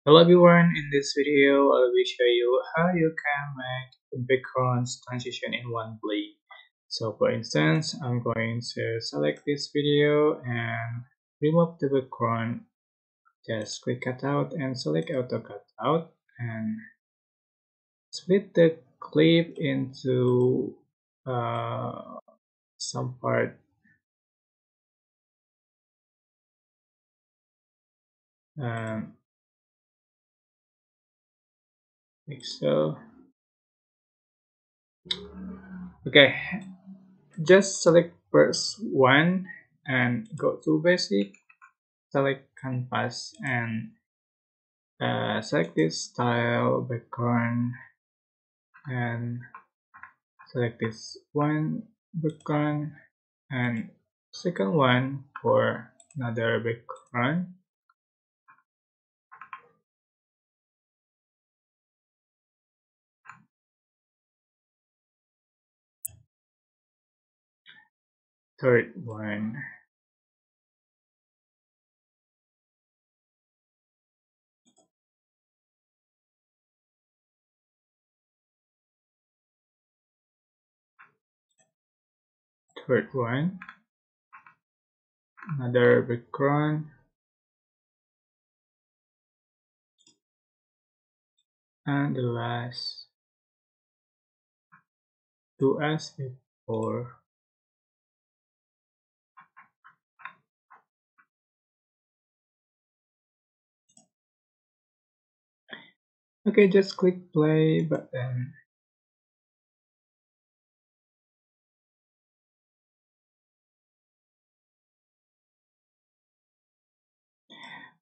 Hello everyone, in this video I will show you how you can make background transition in one plane. So for instance, I'm going to select this video and remove the background. Just click cutout and select auto cutout and split the clip into some part um, like so. Okay, just select first one and go to basic, select canvas and select this style background and select this one background and second one for another background. Third one. Third one. Another background. And the last two as before. Okay, just click play button.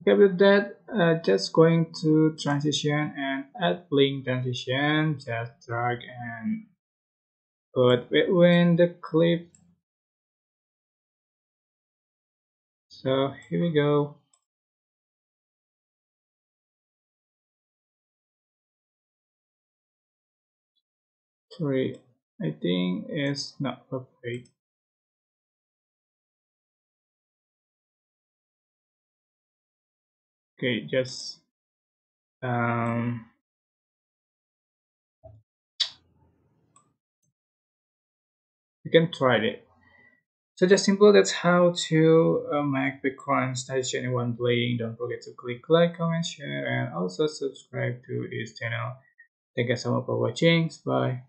Okay, with that, just going to transition and add blink transition. Just drag and put between the clip. So here we go. Sorry, I think it's not perfect. Okay, just um, you can try it. So just simple. That's how to make background station in one playing. Don't forget to click like, comment, share, and also subscribe to this channel. Thank you so much for watching. Bye.